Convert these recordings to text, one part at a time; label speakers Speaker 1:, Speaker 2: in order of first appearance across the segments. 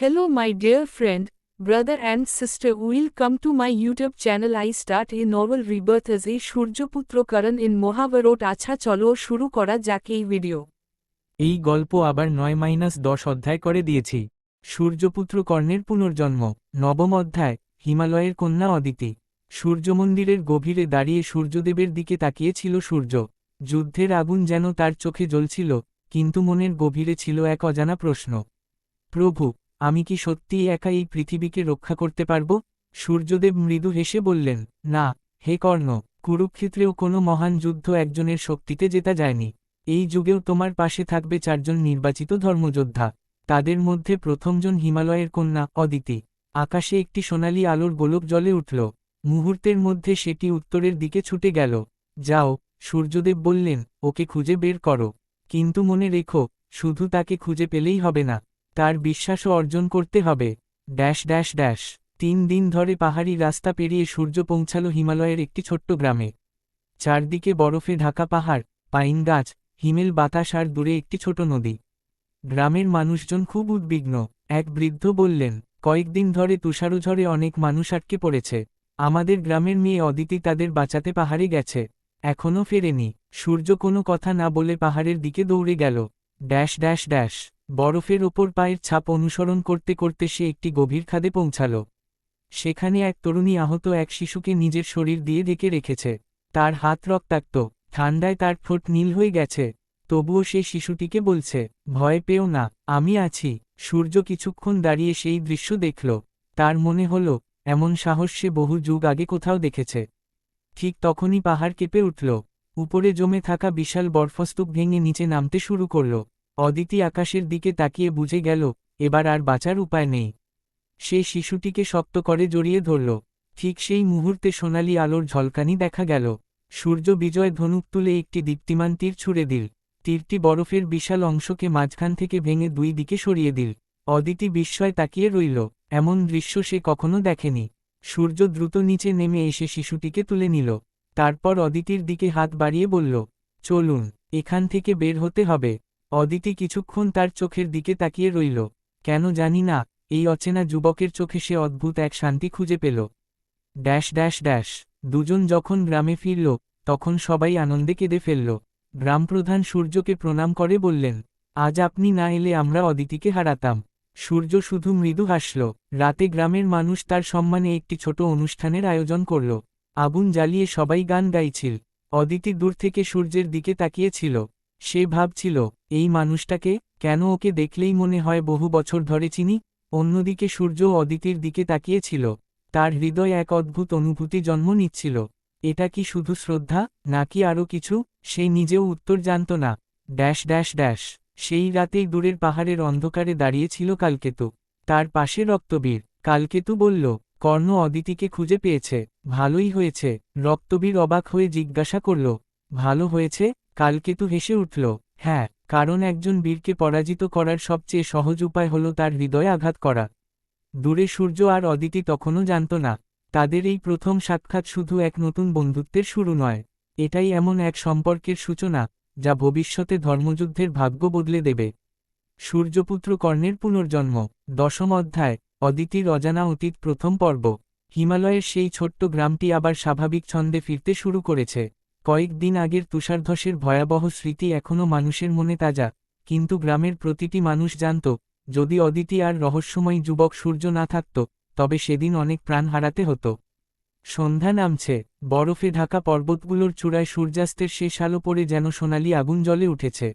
Speaker 1: Hello, my dear friend, brother, and sister. Welcome to my YouTube channel. I start a novel rebirth as a Shurjoputra Karan in Mohavarot. আচ্ছা চলো শুরু করা যাক এই video.
Speaker 2: এই গল্প আবার 9-10 অধ্যায় করে দিয়েছি। সূর্যপুত্র কর্ণের পুনর্জন্ম। নবম অধ্যায়, হিমালয়ের কন্যা অদিতি। সূর্যমন্দিরের গভীরে দাঁড়িয়ে সূর্যদেবের দিকে তাকিয়েছিল সূর্য। যুদ্ধের আগুন যেন তার চোখে জ্বলছিল, কিন্তু মনের গভীরে ছিল এক অজানা প্রশ্ন। প্রভু, আমি কি সত্যিই একা এই পৃথিবীকে রক্ষা করতে পারব? সূর্যদেব মৃদু হেসে বললেন, না, হে কর্ণ, কুরুক্ষেত্রেও কোনো মহান যুদ্ধ একজনের শক্তিতে জেতা যায়নি। এই যুগেও তোমার পাশে থাকবে 4জন নির্বাচিত ধর্মযোদ্ধা। তাদের মধ্যে প্রথমজন হিমালয়ের কন্যা অদিতি। আকাশে একটি সোনালি আলোর গোলক জ্বলে উঠল। মুহূর্তের মধ্যে সেটি উত্তরের দিকে ছুটে গেল। যাও, সূর্যদেব বললেন, ওকে খুঁজে বের করো। কিন্তু মনে রেখো, শুধু তাকে খুঁজে পেলেই হবে না, তার বিশ্বাসও অর্জন করতে হবে। ড্যাশ ড্যাশ ড্যাশ 3 দিন ধরে পাহাড়ি রাস্তা পেরিয়ে সূর্য পৌঁছালো হিমালয়ের একটি ছোট্ট গ্রামে। চারদিকে বরফে ঢাকা পাহাড়, পাইন গাছ, হিমেল বাতাস আর দূরে একটি ছোট নদী। গ্রামের মানুষজন খুব উদ্বিগ্ন। এক বৃদ্ধ বললেন, কয়েকদিন ধরে তুষারঝড়ে অনেক মানুষ আটকে পড়েছে। আমাদের গ্রামের মেয়ে অদিতি তাদের বাঁচাতে পাহাড়ে গেছে, এখনও ফেরেনি। সূর্য কোনো কথা না বলে পাহাড়ের দিকে দৌড়ে গেল। ড্যাশ ড্যাশ ড্যাশ বরফের ওপর পায়ের ছাপ অনুসরণ করতে করতে সে একটি গভীর খাদে পৌঁছাল। সেখানে এক তরুণী আহত এক শিশুকে নিজের শরীর দিয়ে ঢেকে রেখেছে। তার হাত রক্তাক্ত, ঠান্ডায় তার ঠোঁট নীল হয়ে গেছে। তবুও সে শিশুটিকে বলছে, ভয় পেও না, আমি আছি। সূর্য কিছুক্ষণ দাঁড়িয়ে সেই দৃশ্য দেখল। তার মনে হল, এমন সাহস সে বহু যুগ আগে কোথাও দেখেছে। ঠিক তখনই পাহাড় কেঁপে উঠল। উপরে জমে থাকা বিশাল বরফস্তূপ ভেঙে নিচে নামতে শুরু করল। অদিতি আকাশের দিকে তাকিয়ে বুঝে গেল, এবার আর বাঁচার উপায় নেই। সে শিশুটিকে শক্ত করে জড়িয়ে ধরল। ঠিক সেই মুহূর্তে সোনালি আলোর ঝলকানি দেখা গেল। সূর্য বিজয় ধনুক তুলে একটি দীপ্তিমান তীর ছুড়ে দিল। তীরটি বরফের বিশাল অংশকে মাঝখান থেকে ভেঙে 2 দিকে সরিয়ে দিল। অদিতি বিস্ময়ে তাকিয়ে রইল। এমন দৃশ্য সে কখনো দেখেনি। সূর্য দ্রুত নিচে নেমে এসে শিশুটিকে তুলে নিল। তারপর অদিতির দিকে হাত বাড়িয়ে বলল, চলুন, এখান থেকে বের হতে হবে। অদিতি কিছুক্ষণ তার চোখের দিকে তাকিয়ে রইল। কেন জানি না, এই অচেনা যুবকের চোখে সে অদ্ভুত এক শান্তি খুঁজে পেল। ড্যাশ ড্যাশ ড্যাশ দুজন যখন গ্রামে ফিরল, তখন সবাই আনন্দে কেঁদে ফেলল। গ্রামপ্রধান সূর্যকে প্রণাম করে বললেন, আজ আপনি না এলে আমরা অদিতিকে হারাতাম। সূর্য শুধু মৃদু হাসল। রাতে গ্রামের মানুষ তার সম্মানে একটি ছোট অনুষ্ঠানের আয়োজন করল। আগুন জ্বালিয়ে সবাই গান গাইছিল। অদিতি দূর থেকে সূর্যের দিকে তাকিয়েছিল। সে ভাবছিল, এই মানুষটাকে, কেন ওকে দেখলেই মনে হয় বহু বছর ধরে চিনি। অন্যদিকে সূর্য অদিতির দিকে তাকিয়েছিল। তার হৃদয় এক অদ্ভুত অনুভূতি জন্ম নিচ্ছিল। এটা কি শুধু শ্রদ্ধা, নাকি আরও কিছু? সে নিজেও উত্তর জানত না। ড্যাশ ড্যাশ ড্যাশ সেই রাতেই দূরের পাহাড়ের অন্ধকারে দাঁড়িয়েছিল কালকেতু। তার পাশে রক্তবীর। কালকেতু বলল, কর্ণ অদিতিকে খুঁজে পেয়েছে। ভালোই হয়েছে। রক্তবীর অবাক হয়ে জিজ্ঞাসা করল, ভালো হয়েছে? কালকেতু হেসে উঠল, হ্যাঁ, কারণ একজন বীরকে পরাজিত করার সবচেয়ে সহজ উপায় হল তার হৃদয়ে আঘাত করা। দূরে সূর্য আর অদিতি তখনও জানত না, তাদের এই প্রথম সাক্ষাৎ শুধু এক নতুন বন্ধুত্বের শুরু নয়, এটাই এমন এক সম্পর্কের সূচনা, যা ভবিষ্যতে ধর্মযুদ্ধের ভাগ্য বদলে দেবে। সূর্যপুত্র কর্ণের পুনর্জন্ম। 10ম অধ্যায়, অদিতির অজানা অতীত। প্রথম পর্ব। হিমালয়ের সেই ছোট্ট গ্রামটি আবার স্বাভাবিক ছন্দে ফিরতে শুরু করেছে। কয়েকদিন আগের তুষারধসের ভয়াবহ স্মৃতি এখনও মানুষের মনে তাজা, কিন্তু গ্রামের প্রতিটি মানুষ জানত, যদি অদিতি আর রহস্যময়ী যুবক সূর্য না থাকত, তবে সেদিন অনেক প্রাণ হারাতে হতো। সন্ধ্যা নামছে। বরফে ঢাকা পর্বতগুলোর চূড়ায় সূর্যাস্তের শেষ আলো পড়ে যেন সোনালি আগুন জ্বলে উঠেছে।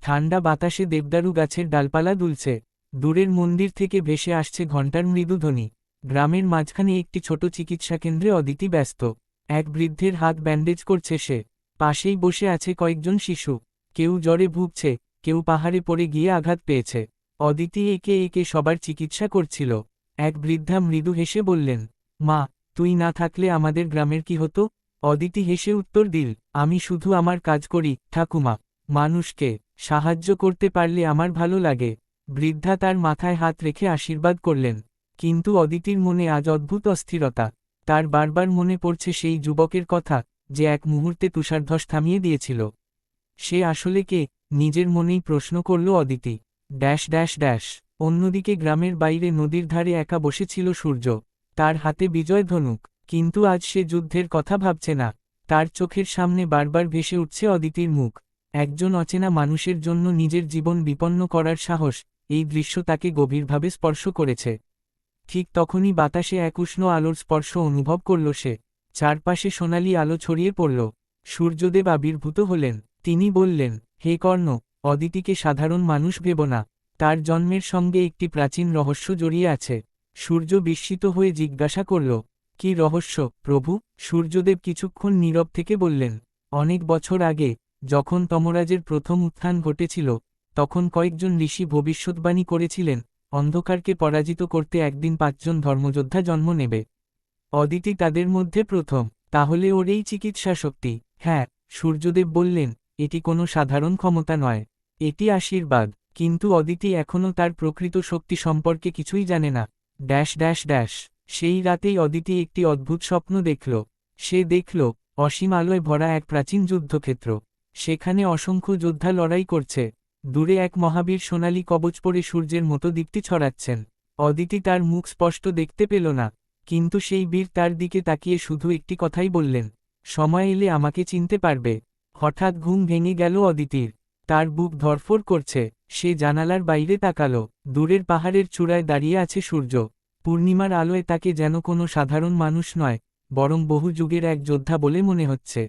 Speaker 2: ঠান্ডা বাতাসে দেবদারু গাছের ডালপালা দুলছে। দূরের মন্দির থেকে ভেসে আসছে ঘণ্টার মৃদু ধ্বনি। গ্রামের মাঝখানে একটি ছোট চিকিৎসা কেন্দ্রে অদিতি ব্যস্ত। এক বৃদ্ধের হাত ব্যান্ডেজ করছে সে। পাশেই বসে আছে কয়েকজন শিশু। কেউ জ্বরে ভুগছে, কেউ পাহাড়ে পড়ে গিয়ে আঘাত পেয়েছে। অদিতি একে একে সবার চিকিৎসা করছিল। এক বৃদ্ধা মৃদু হেসে বললেন, মা, তুই না থাকলে আমাদের গ্রামের কি হতো? অদিতি হেসে উত্তর দিল, আমি শুধু আমার কাজ করি, ঠাকুমা। মানুষকে সাহায্য করতে পারলে আমার ভালো লাগে। বৃদ্ধা তার মাথায় হাত রেখে আশীর্বাদ করলেন। কিন্তু অদিতির মনে আজ অদ্ভুত অস্থিরতা। তার বারবার মনে পড়ছে সেই যুবকের কথা, যে এক মুহূর্তে তুষারধস থামিয়ে দিয়েছিল। সে আসলে কে? নিজের মনেই প্রশ্ন করল অদিতি। ড্যাশ ড্যাশ ড্যাশ অন্যদিকে গ্রামের বাইরে নদীর ধারে একা বসেছিল সূর্য, তার হাতে বিজয় ধনুক। কিন্তু আজ সে যুদ্ধের কথা ভাবছে না। তার চোখের সামনে বারবার ভেসে উঠছে অদিতির মুখ। একজন অচেনা মানুষের জন্য নিজের জীবন বিপন্ন করার সাহস, এই দৃশ্য তাকে গভীরভাবে স্পর্শ করেছে। ঠিক তখনই বাতাসে এক উষ্ণ আলোর স্পর্শ অনুভব করল সে। চারপাশে সোনালি আলো ছড়িয়ে পড়ল। সূর্যদেব আবির্ভূত হলেন। তিনি বললেন, হে কর্ণ, অদিতিকে সাধারণ মানুষ ভেব না। তার জন্মের সঙ্গে একটি প্রাচীন রহস্য জড়িয়ে আছে। সূর্য বিস্মিত হয়ে জিজ্ঞাসা করল, কি রহস্য প্রভু? সূর্যদেব কিছুক্ষণ নীরব থেকে বললেন, অনেক বছর আগে, যখন তমরাজের প্রথম উত্থান ঘটেছিল, তখন কয়েকজন ঋষি ভবিষ্যদ্বাণী করেছিলেন, অন্ধকারকে পরাজিত করতে একদিন 5 জন ধর্মযোদ্ধা জন্ম নেবে। অদিতি তাদের মধ্যে প্রথম। তাহলে ওর এই চিকিৎসা শক্তি? হ্যাঁ, সূর্যদেব বললেন, এটি কোনো সাধারণ ক্ষমতা নয়, এটি আশীর্বাদ। কিন্তু অদিতি এখনও তার প্রকৃত শক্তি সম্পর্কে কিছুই জানে না। Dash dash dash. সেই রাতেই অদিতি একটি অদ্ভুত স্বপ্ন দেখল। সে দেখল, অসীম আলোয় ভরা এক প্রাচীন যুদ্ধক্ষেত্র। সেখানে অসংখ্য যোদ্ধা লড়াই করছে। দূরে এক মহাবীর সোনালী কবচ পরে সূর্যের মতো দীপ্তি ছড়াচ্ছেন। অদিতি তার মুখ স্পষ্ট দেখতে পেল না, কিন্তু সেই বীর তার দিকে তাকিয়ে শুধু একটি কথাই বললেন, সময় এলে আমাকে চিনতে পারবে। হঠাৎ ঘুম ভেঙে গেল অদিতির। তার বুক ধড়ফড় করছে। সে জানালার বাইরে তাকালো। দূরের পাহাড়ের চূড়ায় দাঁড়িয়ে আছে সূর্য। পূর্ণিমার আলোয় তাকে যেন কোনো সাধারণ মানুষ নয়, বরং বহু যুগের এক যোদ্ধা বলে মনে হচ্ছে।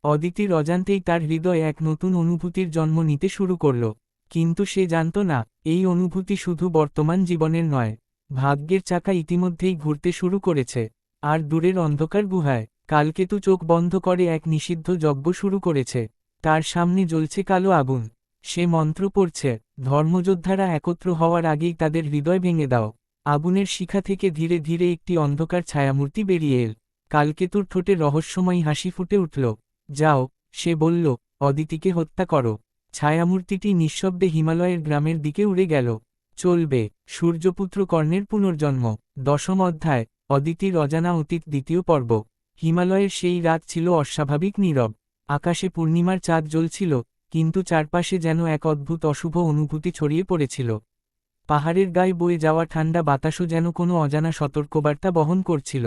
Speaker 2: অদিতির অজান্তেই তার হৃদয়ে এক নতুন অনুভূতির জন্ম নিতে শুরু করল। কিন্তু সে জানত না, এই অনুভূতি শুধু বর্তমান জীবনের নয়, ভাগ্যের চাকা ইতিমধ্যেই ঘুরতে শুরু করেছে। আর দূরের অন্ধকার গুহায় কালকেতু চোখ বন্ধ করে এক নিষিদ্ধ যজ্ঞ শুরু করেছে। তার সামনে জ্বলছে কালো আগুন। সে মন্ত্র পড়ছে, ধর্মযোদ্ধারা একত্র হওয়ার আগেই তাদের হৃদয় ভেঙে দাও। আগুনের শিখা থেকে ধীরে ধীরে একটি অন্ধকার ছায়ামূর্তি বেরিয়ে এল। কালকেতুর ঠোঁটে রহস্যময়ী হাসি ফুটে উঠল। যাও, সে বলল, অদিতিকে হত্যা করো। ছায়ামূর্তিটি নিঃশব্দে হিমালয়ের গ্রামের দিকে উড়ে গেল। চলবে সূর্যপুত্র কর্ণের পুনর্জন্ম। 10ম অধ্যায়, অদিতির অজানা অতীত, দ্বিতীয় পর্ব। হিমালয়ের সেই রাত ছিল অস্বাভাবিক নীরব। আকাশে পূর্ণিমার চাঁদ জ্বলছিল, কিন্তু চারপাশে যেন এক অদ্ভুত অশুভ অনুভূতি ছড়িয়ে পড়েছিল। পাহাড়ের গায়ে বয়ে যাওয়া ঠান্ডা বাতাসও যেন কোনো অজানা সতর্কবার্তা বহন করছিল।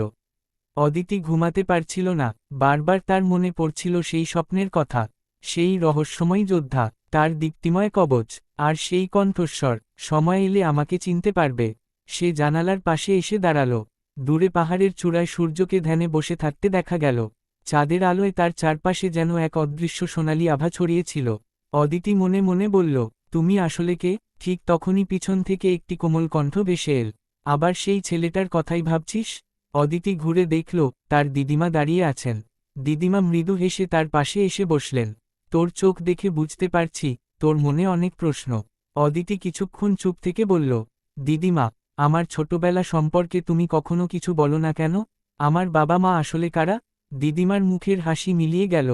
Speaker 2: অদিতি ঘুমাতে পারছিল না। বারবার তার মনে পড়ছিল সেই স্বপ্নের কথা, সেই রহস্যময় যোদ্ধা, তার দীপ্তিময় কবচ, আর সেই কণ্ঠস্বর, সময় এলে আমাকে চিনতে পারবে। সে জানালার পাশে এসে দাঁড়াল। দূরে পাহাড়ের চূড়ায় সূর্যকে ধ্যানে বসে থাকতে দেখা গেল। চাঁদের আলোয় তার চারপাশে যেন এক অদৃশ্য সোনালী আভা ছড়িয়েছিল। অদিতি মনে মনে বলল, তুমি আসলে কে? ঠিক তখনই পিছন থেকে একটি কোমল কণ্ঠ ভেসে এল, আবার সেই ছেলেটার কথাই ভাবছিস? অদিতি ঘুরে দেখল, তার দিদিমা দাঁড়িয়ে আছেন। দিদিমা মৃদু হেসে তার পাশে এসে বসলেন। তোর চোখ দেখে বুঝতে পারছি, তোর মনে অনেক প্রশ্ন। অদিতি কিছুক্ষণ চুপ থেকে বলল, দিদিমা, আমার ছোটবেলা সম্পর্কে তুমি কখনো কিছু বলো না কেন? আমার বাবা মা আসলে কারা? দিদিমার মুখের হাসি মিলিয়ে গেল।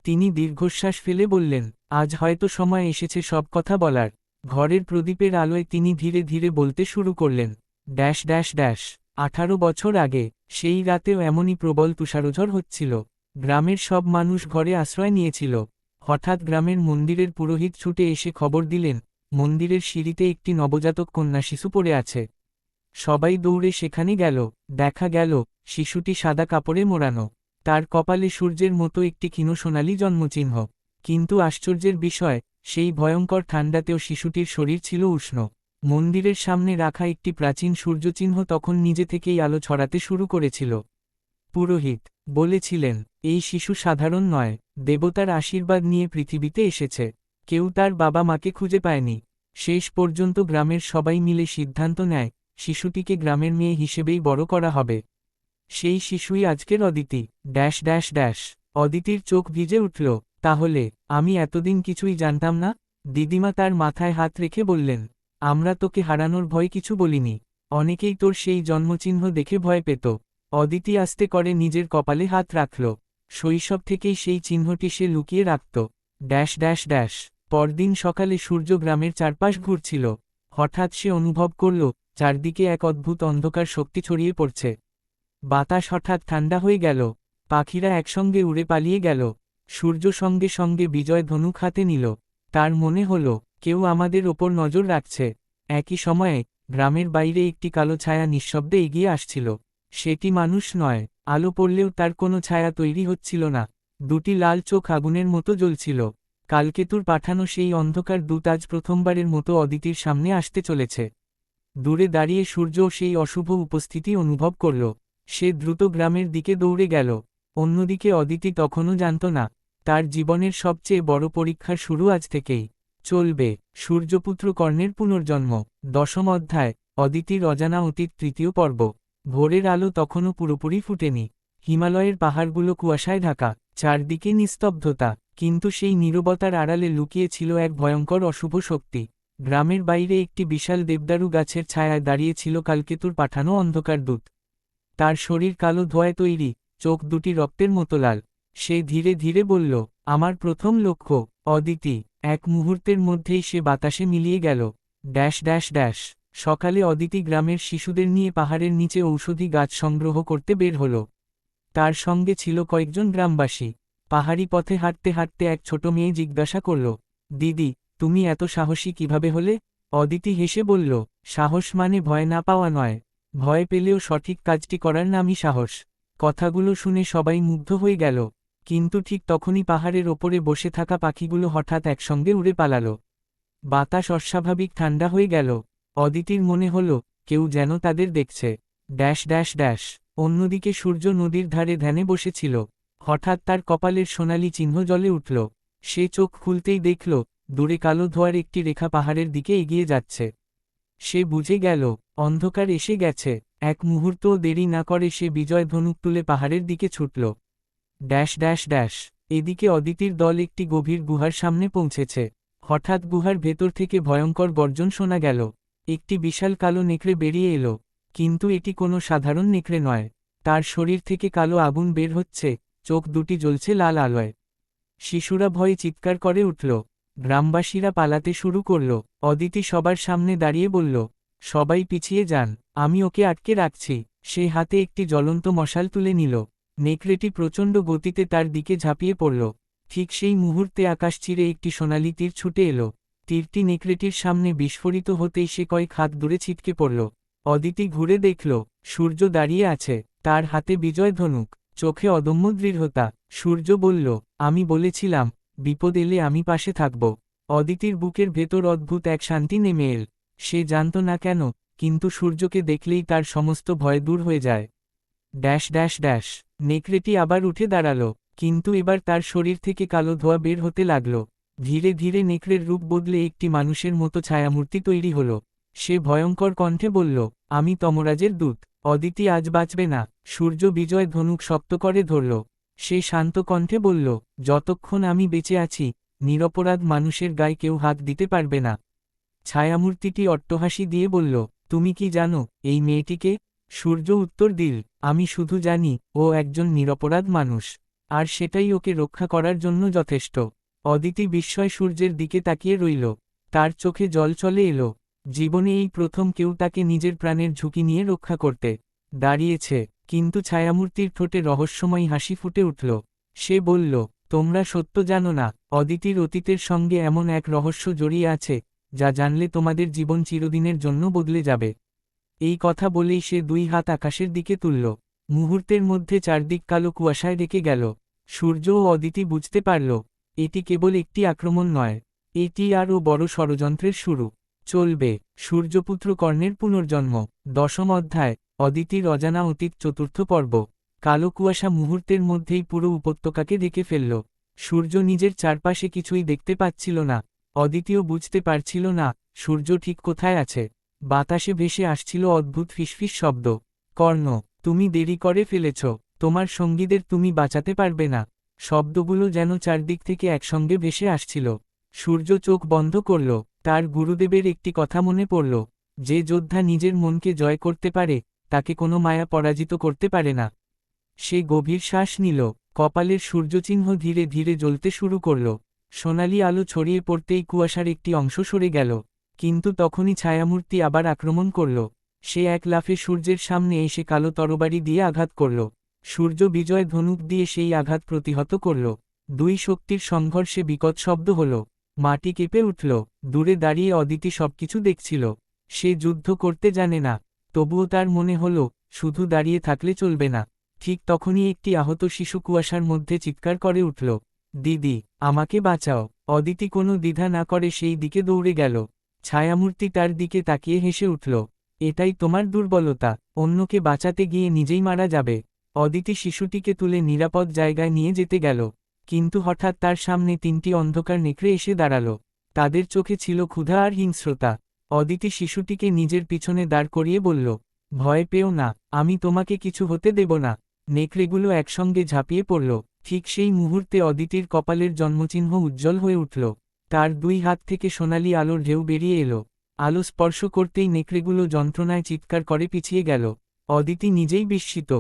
Speaker 2: তিনি দীর্ঘশ্বাস ফেলে বললেন, আজ হয়তো সময় এসেছে সব কথা বলার। ঘরের প্রদীপের আলোয় তিনি ধীরে ধীরে বলতে শুরু করলেন, ড্যাশ ড্যাশ ড্যাশ। 18 বছর আগে, সেই রাতেও এমনই প্রবল তুষারঝড় হচ্ছিল। গ্রামের সব মানুষ ঘরে আশ্রয় নিয়েছিল। হঠাৎ গ্রামের মন্দিরের পুরোহিত ছুটে এসে খবর দিলেন, মন্দিরের সিঁড়িতে একটি নবজাতক কন্যা শিশু পড়ে আছে। সবাই দৌড়ে সেখানে গেল। দেখা গেল, শিশুটি সাদা কাপড়ে মোড়ানো। তার কপালে সূর্যের মতো একটি ক্ষীণ সোনালী জন্মচিহ্ন। কিন্তু আশ্চর্যের বিষয়, সেই ভয়ঙ্কর ঠান্ডাতেও শিশুটির শরীর ছিল উষ্ণ। মন্দিরের সামনে রাখা একটি প্রাচীন সূর্যচিহ্ন তখন নিজে থেকেই আলো ছড়াতে শুরু করেছিল। পুরোহিত বলেছিলেন, এই শিশু সাধারণ নয়, দেবতার আশীর্বাদ নিয়ে পৃথিবীতে এসেছে। কেউ তার বাবা মাকে খুঁজে পায়নি। শেষ পর্যন্ত গ্রামের সবাই মিলে সিদ্ধান্ত নেয়, শিশুটিকে গ্রামের মেয়ে হিসেবেই বড় করা হবে। সেই শিশুই আজকের অদিতি। Dash dash dash. অদিতির চোখ ভিজে উঠল। তাহলে, আমি এতদিন কিছুই জানতাম না? দিদিমা তার মাথায় হাত রেখে বললেন, আমরা তোকে হারানোর ভয় কিছু বলিনি। অনেকেই তোর সেই জন্মচিহ্ন দেখে ভয় পেত। অদিতি আস্তে করে নিজের কপালে হাত রাখল। শৈশব থেকেই সেই চিহ্নটি সে লুকিয়ে রাখত। Dash dash dash. পরদিন সকালে সূর্য গ্রামের চারপাশ ঘুরছিল। হঠাৎ সে অনুভব করল, চারদিকে এক অদ্ভুত অন্ধকার শক্তি ছড়িয়ে পড়ছে। বাতাস হঠাৎ ঠান্ডা হয়ে গেল। পাখিরা একসঙ্গে উড়ে পালিয়ে গেল। সূর্য সঙ্গে সঙ্গে বিজয় ধনুক হাতে নিল। তার মনে হল, কেউ আমাদের ওপর নজর রাখছে। একই সময়ে গ্রামের বাইরে একটি কালো ছায়া নিঃশব্দে এগিয়ে আসছিল। সেটি মানুষ নয়, আলো পড়লেও তার কোনো ছায়া তৈরি হচ্ছিল না। দুটি লাল চোখ আগুনের মতো জ্বলছিল। কালকেতুর পাঠানো সেই অন্ধকার দূত আজ প্রথমবারের মতো অদিতির সামনে আসতে চলেছে। দূরে দাঁড়িয়ে সূর্যও সেই অশুভ উপস্থিতি অনুভব করল। সে দ্রুত গ্রামের দিকে দৌড়ে গেল। অন্যদিকে অদিতি তখনও জানত না, তার জীবনের সবচেয়ে বড় পরীক্ষার শুরু আজ থেকেই। চলবে সূর্যপুত্র কর্ণের পুনর্জন্ম। 10ম অধ্যায়, অদিতির অজানা অতীত, তৃতীয় পর্ব। ভোরের আলো তখনও পুরোপুরি ফুটেনি। হিমালয়ের পাহাড়গুলো কুয়াশায় ঢাকা, চারদিকে নিস্তব্ধতা, কিন্তু সেই নীরবতার আড়ালে লুকিয়ে ছিল এক ভয়ঙ্কর অশুভ শক্তি। গ্রামের বাইরে একটি বিশাল দেবদারু গাছের ছায়ায় দাঁড়িয়ে ছিল কালকেতুর পাঠানো অন্ধকার দূত। তার শরীর কালো ধোঁয়ায় তৈরি, চোখ দুটি রক্তের মতো লাল। সে ধীরে ধীরে বলল, আমার প্রথম লক্ষ্য, অদিতি। এক মুহূর্তের মধ্যেই সে বাতাসে মিলিয়ে গেল। Dash dash dash. সকালে অদিতি গ্রামের শিশুদের নিয়ে পাহাড়ের নিচে ঔষধি গাছ সংগ্রহ করতে বের হল। তার সঙ্গে ছিল কয়েকজন গ্রামবাসী। পাহাড়ি পথে হাঁটতে হাঁটতে এক ছোট মেয়ে জিজ্ঞাসা করল, দিদি, তুমি এত সাহসী কিভাবে হলে? অদিতি হেসে বলল, সাহস মানে ভয় না পাওয়া নয়, ভয় পেলেও সঠিক কাজটি করার নামই সাহস। কথাগুলো শুনে সবাই মুগ্ধ হয়ে গেল। কিন্তু ঠিক তখনই পাহাড়ের ওপরে বসে থাকা পাখিগুলো হঠাৎ একসঙ্গে উড়ে পালাল। বাতাস অস্বাভাবিক ঠান্ডা হয়ে গেল। অদিতির মনে হল, কেউ যেন তাদের দেখছে। Dash dash dash. অন্যদিকে সূর্য নদীর ধারে ধ্যানে বসেছিল। হঠাৎ তার কপালের সোনালি চিহ্ন জ্বলে উঠল। সে চোখ খুলতেই দেখল, দূরে কালো ধোঁয়ার একটি রেখা পাহাড়ের দিকে এগিয়ে যাচ্ছে। সে বুঝে গেল, অন্ধকার এসে গেছে। এক মুহূর্তও দেরি না করে সে বিজয় ধনুক তুলে পাহাড়ের দিকে ছুটল। Dash dash dash. এদিকে অদিতির দল একটি গভীর গুহার সামনে পৌঁছেছে। হঠাৎ গুহার ভেতর থেকে ভয়ঙ্কর গর্জন শোনা গেল। একটি বিশাল কালো নেকড়ে বেরিয়ে এলো। কিন্তু এটি কোনো সাধারণ নেকড়ে নয়। তার শরীর থেকে কালো আগুন বের হচ্ছে, চোখ দুটি জ্বলছে লাল আলোয়। শিশুরা ভয়ে চিৎকার করে উঠল। গ্রামবাসীরা পালাতে শুরু করল। অদিতি সবার সামনে দাঁড়িয়ে বলল, সবাই পিছিয়ে যান, আমি ওকে আটকে রাখছি। সে হাতে একটি জ্বলন্ত মশাল তুলে নিল। নেকড়েটি প্রচণ্ড গতিতে তার দিকে ঝাঁপিয়ে পড়ল। ঠিক সেই মুহূর্তে আকাশ চিরে একটি সোনালি তীর ছুটে এলো। তীরটি নেকড়েটির সামনে বিস্ফোরিত হতেই সে কয়েক হাত দূরে ছিটকে পড়ল। অদিতি ঘুরে দেখল, সূর্য দাঁড়িয়ে আছে, তার হাতে বিজয় ধনুক, চোখে অদম্য দৃঢ়তা। সূর্য বলল, আমি বলেছিলাম, বিপদ এলে আমি পাশে থাকব। অদিতির বুকের ভেতর অদ্ভুত এক শান্তি নেমে এল। সে জানত না কেন, কিন্তু সূর্যকে দেখলেই তার সমস্ত ভয় দূর হয়ে যায়। Dash dash dash. নেকড়েটি আবার উঠে দাঁড়াল, কিন্তু এবার তার শরীর থেকে কালো ধোঁয়া বের হতে লাগল। ধীরে ধীরে নেকড়ের রূপ বদলে একটি মানুষের মতো ছায়ামূর্তি তৈরি হল। সে ভয়ঙ্কর কণ্ঠে বলল, আমি তমরাজের দূত। অদিতি আজ বাঁচবে না। সূর্য বিজয় ধনুক শক্ত করে ধরল। সে শান্ত কণ্ঠে বলল, যতক্ষণ আমি বেঁচে আছি, নিরপরাধ মানুষের গায়ে কেউ হাত দিতে পারবে না। ছায়ামূর্তিটি অট্টহাসি দিয়ে বলল, তুমি কি জানো এই মেয়েটিকে? সূর্য উত্তর দিল, আমি শুধু জানি ও একজন নিরপরাধ মানুষ, আর সেটাই ওকে রক্ষা করার জন্য যথেষ্ট। অদিতি বিস্ময় সূর্যের দিকে তাকিয়ে রইল। তার চোখে জল চলে এলো। জীবনে এই প্রথম কেউ তাকে নিজের প্রাণের ঝুঁকি নিয়ে রক্ষা করতে দাঁড়িয়েছে। কিন্তু ছায়ামূর্তির ঠোঁটে রহস্যময়ী হাসি ফুটে উঠল। সে বলল, তোমরা সত্য জানো না, অদিতির অতীতের সঙ্গে এমন এক রহস্য জড়িয়ে আছে, যা জানলে তোমাদের জীবন চিরদিনের জন্য বদলে যাবে। এই কথা বলেই সে দুই হাত আকাশের দিকে তুলল। মুহূর্তের মধ্যে চারদিক কালো কুয়াশায় ঢেকে গেল। সূর্য ও অদিতি বুঝতে পারল, এটি কেবল একটি আক্রমণ নয়, এটি আরও বড় ষড়যন্ত্রের শুরু। চলবে সূর্যপুত্র কর্ণের পুনর্জন্ম। 10ম অধ্যায়, অদিতির অজানা অতীত, চতুর্থ পর্ব। কালো কুয়াশা মুহূর্তের মধ্যেই পুরো উপত্যকাকে ঢেকে ফেলল। সূর্য নিজের চারপাশে কিছুই দেখতে পাচ্ছিল না। অদিতিও বুঝতে পারছিল না সূর্য ঠিক কোথায় আছে। বাতাসে ভেসে আসছিল অদ্ভুত ফিসফিস শব্দ। কর্ণ, তুমি দেরি করে ফেলেছ, তোমার সঙ্গীদের তুমি বাঁচাতে পারবে না। শব্দগুলো যেন চারদিক থেকে একসঙ্গে ভেসে আসছিল। সূর্য চোখ বন্ধ করল। তার গুরুদেবের একটি কথা মনে পড়ল, যে যোদ্ধা নিজের মনকে জয় করতে পারে, তাকে কোনো মায়া পরাজিত করতে পারে না। সে গভীর শ্বাস নিল। কপালের সূর্যচিহ্ন ধীরে ধীরে জ্বলতে শুরু করল। সোনালি আলো ছড়িয়ে পড়তেই কুয়াশার একটি অংশ সরে গেল। কিন্তু তখনই ছায়ামূর্তি আবার আক্রমণ করল। সে এক লাফে সূর্যের সামনে এসে কালো তরবারি দিয়ে আঘাত করল। সূর্য বিজয় ধনুক দিয়ে সেই আঘাত প্রতিহত করল। দুই শক্তির সংঘর্ষে বিকট শব্দ হল। মাটি কেঁপে উঠল। দূরে দাঁড়িয়ে অদিতি সবকিছু দেখছিল। সে যুদ্ধ করতে জানে না। তবুও তার মনে হলো, শুধু দাঁড়িয়ে থাকলে চলবে না। ঠিক তখনই একটি আহত শিশু কুয়াশার মধ্যে চিৎকার করে উঠল, দিদি, আমাকে বাঁচাও। অদিতি কোনো দ্বিধা না করে সেই দিকে দৌড়ে গেল। ছায়ামূর্তি তার দিকে তাকিয়ে হেসে উঠল, এটাই তোমার দুর্বলতা, অন্যকে বাঁচাতে গিয়ে নিজেই মারা যাবে। অদিতি শিশুটিকে তুলে নিরাপদ জায়গায় নিয়ে যেতে গেল। কিন্তু হঠাৎ তার সামনে 3টি অন্ধকার নেকড়ে এসে দাঁড়াল। তাদের চোখে ছিল ক্ষুধা আর হিংস্রতা। অদিতি শিশুটিকে নিজের পিছনে দাঁড় করিয়ে বলল, ভয় পেও না, আমি তোমাকে কিছু হতে দেব না। নেকড়েগুলো একসঙ্গে ঝাঁপিয়ে পড়ল। ঠিক সেই মুহূর্তে অদিতির কপালের জন্মচিহ্ন উজ্জ্বল হয়ে উঠল। তার 2 হাত থেকে সোনালি আলোর ঢেউ বেরিয়ে এলো। আলো স্পর্শ করতেই নেকড়েগুলো যন্ত্রণায় চিৎকার করে পিছিয়ে গেল। অদিতি নিজেই বিস্মিত,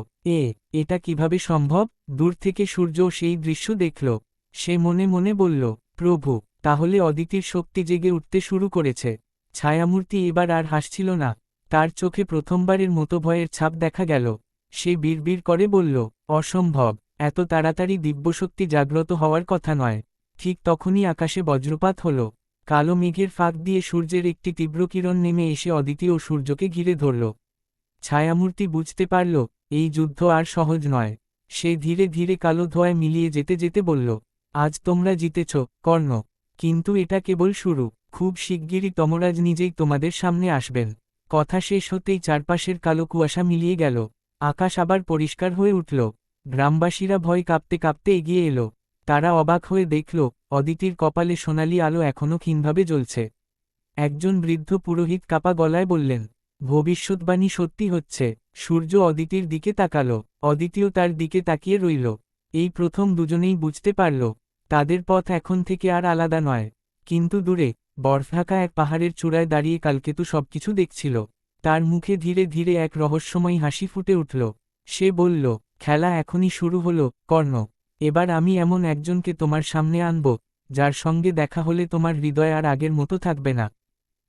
Speaker 2: এটা কিভাবে সম্ভব? দূর থেকে সূর্য সেই দৃশ্য দেখল। সে মনে মনে বলল, প্রভু, তাহলে অদিতির শক্তি জেগে উঠতে শুরু করেছে। ছায়ামূর্তি এবার আর হাসছিল না। তার চোখে প্রথমবারের মতো ভয়ের ছাপ দেখা গেল। সে বিড়বিড় করে বলল, অসম্ভব, এত তাড়াতাড়ি দিব্যশক্তি জাগ্রত হওয়ার কথা নয়। ঠিক তখনই আকাশে বজ্রপাত হল। কালো মেঘের ফাঁক দিয়ে সূর্যের একটি তীব্র কিরণ নেমে এসে অদিতি ও সূর্যকে ঘিরে ধরল। ছায়ামূর্তি বুঝতে পারল, এই যুদ্ধ আর সহজ নয়। সে ধীরে ধীরে কালো ধোঁয়ায় মিলিয়ে যেতে যেতে বলল, আজ তোমরা জিতেছ, কর্ণ। কিন্তু এটা কেবল শুরু। খুব শিগগিরই তমরাজ নিজেই তোমাদের সামনে আসবেন। কথা শেষ হতেই চারপাশের কালো কুয়াশা মিলিয়ে গেল। আকাশ আবার পরিষ্কার হয়ে উঠল। গ্রামবাসীরা ভয় কাঁপতে কাঁপতে এগিয়ে এলো। তারা অবাক হয়ে দেখল, অদিতির কপালে সোনালি আলো এখনও ক্ষীণভাবে জ্বলছে। একজন বৃদ্ধ পুরোহিত কাপা গলায় বললেন, ভবিষ্যৎবাণী সত্যি হচ্ছে। সূর্য অদিতির দিকে তাকালো। অদিতিও তার দিকে তাকিয়ে রইল। এই প্রথম দুজনেই বুঝতে পারল, তাদের পথ এখন থেকে আর আলাদা নয়। কিন্তু দূরে, বরফঢাকা এক পাহাড়ের চূড়ায় দাঁড়িয়ে কালকেতু সবকিছু দেখছিল। তার মুখে ধীরে ধীরে এক রহস্যময়ী হাসি ফুটে উঠল। সে বলল, খেলা এখনই শুরু হলো, কর্ণ। এবার আমি এমন একজনকে তোমার সামনে আনব, যার সঙ্গে দেখা হলে তোমার হৃদয় আর আগের মতো থাকবে না।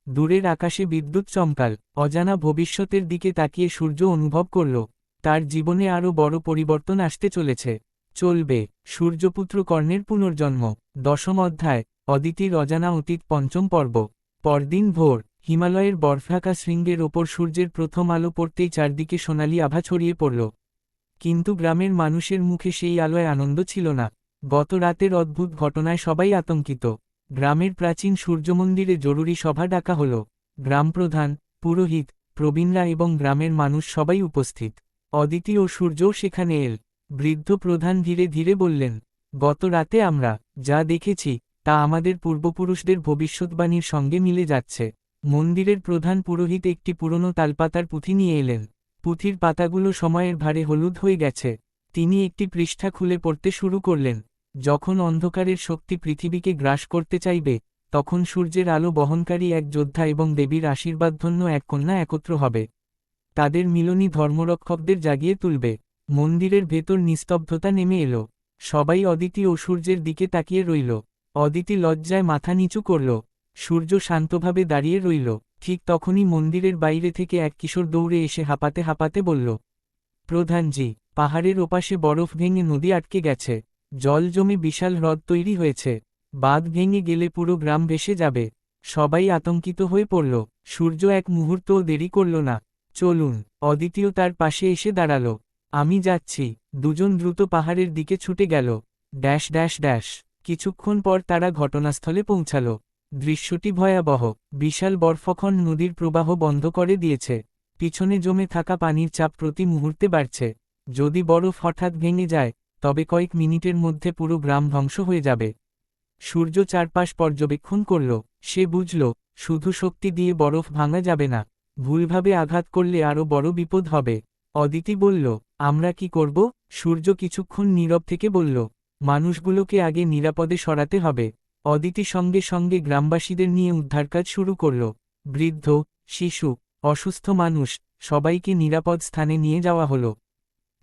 Speaker 2: দূরের আকাশে বিদ্যুৎ চমকাল। অজানা ভবিষ্যতের দিকে তাকিয়ে সূর্য অনুভব করল, তার জীবনে আরও বড় পরিবর্তন আসতে চলেছে। চলবে সূর্যপুত্র কর্ণের পুনর্জন্ম। 10ম অধ্যায়, অদিতির অজানা অতীত। 5ম পর্ব। পরদিন ভোর, হিমালয়ের বরফঢাকা শৃঙ্গের ওপর সূর্যের প্রথম আলো পড়তেই চারদিকে সোনালি আভা ছড়িয়ে পড়ল। কিন্তু গ্রামের মানুষের মুখে সেই আলোয় আনন্দ ছিল না। গত রাতের অদ্ভুত ঘটনায় সবাই আতঙ্কিত। গ্রামের প্রাচীন সূর্যমন্দিরে জরুরি সভা ডাকা হল। গ্রামপ্রধান, পুরোহিত, প্রবীণরা এবং গ্রামের মানুষ সবাই উপস্থিত। অদিতি ও সূর্যও সেখানে এল। বৃদ্ধ প্রধান ধীরে ধীরে বললেন, গত রাতে আমরা যা দেখেছি, তা আমাদের পূর্বপুরুষদের ভবিষ্যৎবাণীর সঙ্গে মিলে যাচ্ছে। মন্দিরের প্রধান পুরোহিত একটি পুরনো তালপাতার পুঁথি নিয়ে এলেন। পুঁথির পাতাগুলো সময়ের ভারে হলুদ হয়ে গেছে। তিনি একটি পৃষ্ঠা খুলে পড়তে শুরু করলেন। যখন অন্ধকারের শক্তি পৃথিবীকে গ্রাস করতে চাইবে, তখন সূর্যের আলো বহনকারী এক যোদ্ধা এবং দেবীর আশীর্বাদধন্য এক কন্যা একত্র হবে। তাদের মিলনই ধর্মরক্ষকদের জাগিয়ে তুলবে। মন্দিরের ভেতর নিস্তব্ধতা নেমে এলো। সবাই অদিতি ও সূর্যের দিকে তাকিয়ে রইল। অদিতি লজ্জায় মাথা নিচু করল। সূর্য শান্তভাবে দাঁড়িয়ে রইল। ঠিক তখনই মন্দিরের বাইরে থেকে এক কিশোর দৌড়ে এসে হাঁপাতে হাঁপাতে বলল, প্রধানজি, পাহাড়ের ওপাশে বরফ ভেঙে নদী আটকে গেছে। জল জমে বিশাল হ্রদ তৈরি হয়েছে। বাঁধ ভেঙে গেলে পুরো গ্রাম ভেসে যাবে। সবাই আতঙ্কিত হয়ে পড়ল। সূর্য এক মুহূর্তও দেরি করল না। চলুন। অদিতিও তার পাশে এসে দাঁড়াল। আমি যাচ্ছি। দুজন দ্রুত পাহাড়ের দিকে ছুটে গেল। Dash dash dash. কিছুক্ষণ পর তারা ঘটনাস্থলে পৌঁছাল। দৃশ্যটি ভয়াবহ। বিশাল বরফখণ্ড নদীর প্রবাহ বন্ধ করে দিয়েছে। পিছনে জমে থাকা পানির চাপ প্রতি মুহূর্তে বাড়ছে। যদি বরফ হঠাৎ ভেঙে যায়, তবে কয়েক মিনিটের মধ্যে পুরো গ্রাম ধ্বংস হয়ে যাবে। সূর্য চারপাশ পর্যবেক্ষণ করল। সে বুঝল, শুধু শক্তি দিয়ে বরফ ভাঙা যাবে না। ভুলভাবে আঘাত করলে আরও বড় বিপদ হবে। অদিতি বলল, আমরা কি করব? সূর্য কিছুক্ষণ নীরব থেকে বলল, মানুষগুলোকে আগে নিরাপদে সরাতে হবে। অদিতি সঙ্গে সঙ্গে গ্রামবাসীদের নিয়ে উদ্ধারকাজ শুরু করল। বৃদ্ধ, শিশু, অসুস্থ মানুষ, সবাইকে নিরাপদ স্থানে নিয়ে যাওয়া হলো।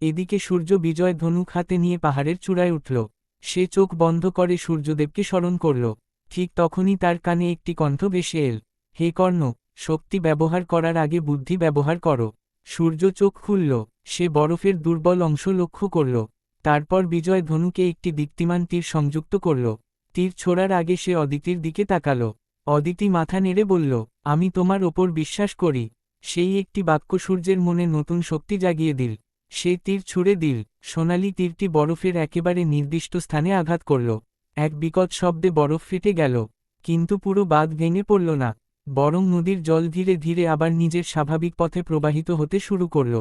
Speaker 2: এদিকে সূর্য বিজয় ধনুক হাতে নিয়ে পাহাড়ের চূড়ায় উঠল। সে চোখ বন্ধ করে সূর্যদেবকে স্মরণ করল। ঠিক তখনই তার কানে একটি কণ্ঠ ভেসে এল, হে কর্ণ, শক্তি ব্যবহার করার আগে বুদ্ধি ব্যবহার করো। সূর্য চোখ খুলল। সে বরফের দুর্বল অংশ লক্ষ্য করল। তারপর বিজয় ধনুকে একটি দীপ্তিমান তীর সংযুক্ত করল। তীর ছোড়ার আগে সে অদিতির দিকে তাকাল। অদিতি মাথা নেড়ে বলল, আমি তোমার ওপর বিশ্বাস করি। সেই একটি বাক্য সূর্যের মনে নতুন শক্তি জাগিয়ে দিল। সে তীর ছুঁড়ে দিল। সোনালি তীরটি বরফের একেবারে নির্দিষ্ট স্থানে আঘাত করল। এক বিকট শব্দে বরফ ফেটে গেল। কিন্তু পুরো বাঁধ ভেঙে পড়ল না, বরং নদীর জল ধীরে ধীরে আবার নিজের স্বাভাবিক পথে প্রবাহিত হতে শুরু করল।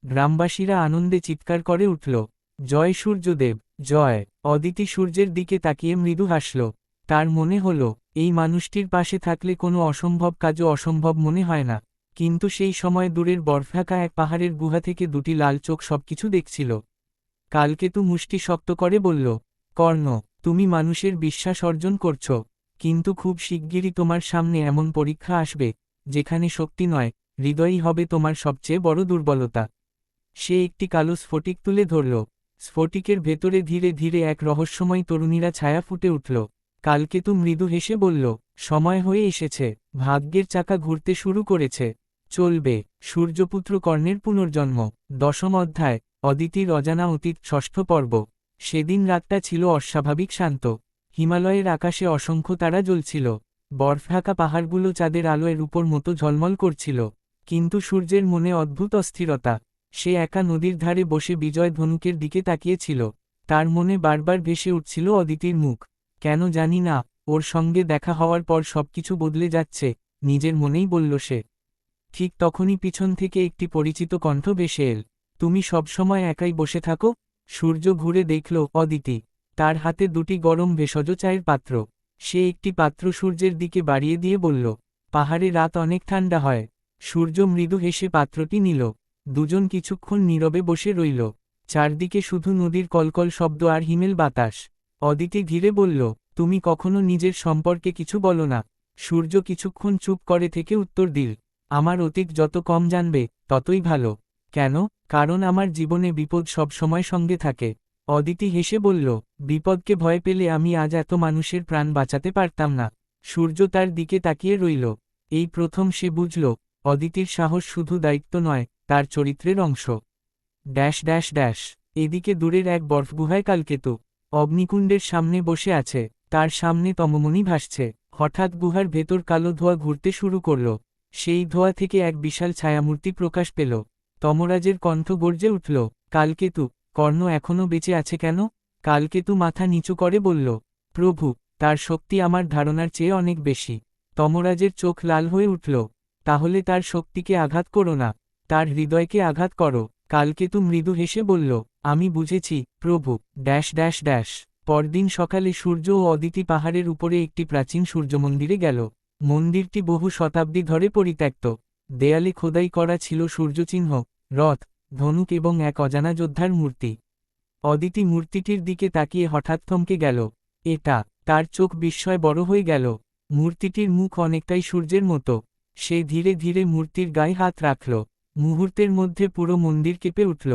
Speaker 2: গ্রামবাসীরা আনন্দে চিৎকার করে উঠল, জয় সূর্যদেব, জয়। অদিতি সূর্যের দিকে তাকিয়ে মৃদু হাসল। তার মনে হল, এই মানুষটির পাশে থাকলে কোনো অসম্ভব কাজও অসম্ভব মনে হয় না। কিন্তু সেই সময় দূরের বরফঢাকা এক পাহাড়ের গুহা থেকে দুটি লাল চোখ সবকিছু দেখছিল। কালকেতু মুষ্টি শক্ত করে বলল, কর্ণ, তুমি মানুষের বিশ্বাস অর্জন করছ, কিন্তু খুব শিগগিরই তোমার সামনে এমন পরীক্ষা আসবে যেখানে শক্তি নয়, হৃদয়ই হবে তোমার সবচেয়ে বড় দুর্বলতা। সে একটি কালো স্ফটিক তুলে ধরল। স্ফটিকের ভেতরে ধীরে ধীরে এক রহস্যময় তরুণীরা ছায়া ফুটে উঠল। কালকেতু মৃদু হেসে বলল, সময় হয়ে এসেছে, ভাগ্যের চাকা ঘুরতে শুরু করেছে। চলবে। সূর্যপুত্র কর্ণের পুনর্জন্ম। 10ম অধ্যায়, অদিতির অজানা অতীত। 6ষ্ঠ পর্ব। সেদিন রাতটা ছিল অস্বাভাবিক শান্ত। হিমালয়ের আকাশে অসংখ্য তারা জ্বলছিল। বরফঢাকা পাহাড়গুলো চাঁদের আলোয়ের উপর মতো ঝলমল করছিল। কিন্তু সূর্যের মনে অদ্ভুত অস্থিরতা। সে একা নদীর ধারে বসে বিজয় ধনুকের দিকে তাকিয়েছিল। তার মনে বারবার ভেসে উঠছিল অদিতির মুখ। কেন জানি না, ওর সঙ্গে দেখা হওয়ার পর সবকিছু বদলে যাচ্ছে, নিজের মনেই বলল সে। ঠিক তখনই পিছন থেকে একটি পরিচিত কণ্ঠ ভেসে এল, তুমি সবসময় একাই বসে থাকো? সূর্য ঘুরে দেখল অদিতি। তার হাতে দুটি গরম ভেষজ চায়ের পাত্র। সে একটি পাত্র সূর্যের দিকে বাড়িয়ে দিয়ে বলল, পাহাড়ে রাত অনেক ঠান্ডা হয়। সূর্য মৃদু হেসে পাত্রটি নিল। দুজন কিছুক্ষণ নীরবে বসে রইল। চারদিকে শুধু নদীর কলকল শব্দ আর হিমেল বাতাস। অদিতি ধীরে বলল, তুমি কখনো নিজের সম্পর্কে কিছু বলো না। সূর্য কিছুক্ষণ চুপ করে থেকে উত্তর দিল, আমার অতীত যত কম জানবে, ততই ভালো। কেন? কারণ আমার জীবনে বিপদ সব সময় সঙ্গে থাকে। অদিতি হেসে বলল, বিপদকে ভয় পেলে আমি আজ এত মানুষের প্রাণ বাঁচাতে পারতাম না। সূর্য তার দিকে তাকিয়ে রইল। এই প্রথম সে বুঝল, অদিতির সাহস শুধু দায়িত্ব নয়, তার চরিত্রের অংশ। Dash dash dash. এদিকে দূরের এক বরফগুহায় কালকেতু অগ্নিকুণ্ডের সামনে বসে আছে। তার সামনে তমমণি ভাসছে। হঠাৎ গুহার ভেতর কালো ধোঁয়া ঘুরতে শুরু করল। সেই ধোঁয়া থেকে এক বিশাল ছায়ামূর্তি প্রকাশ পেল। তমরাজের কণ্ঠ গর্জে উঠল, কালকেতু, কর্ণ এখনও বেঁচে আছে কেন? কালকেতু মাথা নিচু করে বলল, প্রভু, তার শক্তি আমার ধারণার চেয়ে অনেক বেশি। তমরাজের চোখ লাল হয়ে উঠল, তাহলে তার শক্তিকে আঘাত করো না, তার হৃদয়কে আঘাত করো। কালকেতু মৃদু হেসে বলল, আমি বুঝেছি, প্রভু। Dash dash dash. পরদিন সকালে সূর্য ও অদিতি পাহাড়ের উপরে একটি প্রাচীন সূর্যমন্দিরে গেল। মন্দিরটি বহু শতাব্দী ধরে পরিত্যক্ত। দেয়ালে খোদাই করা ছিল সূর্যচিহ্ন, রথ, ধনুক এবং এক অজানা যোদ্ধার মূর্তি। অদিতি মূর্তিটির দিকে তাকিয়ে হঠাৎ থমকে গেল। এটা! তার চোখ বিস্ময় বড় হয়ে গেল। মূর্তিটির মুখ অনেকটাই সূর্যের মতো। সে ধীরে ধীরে মূর্তির গায়ে হাত রাখল। মুহূর্তের মধ্যে পুরো মন্দির কেঁপে উঠল।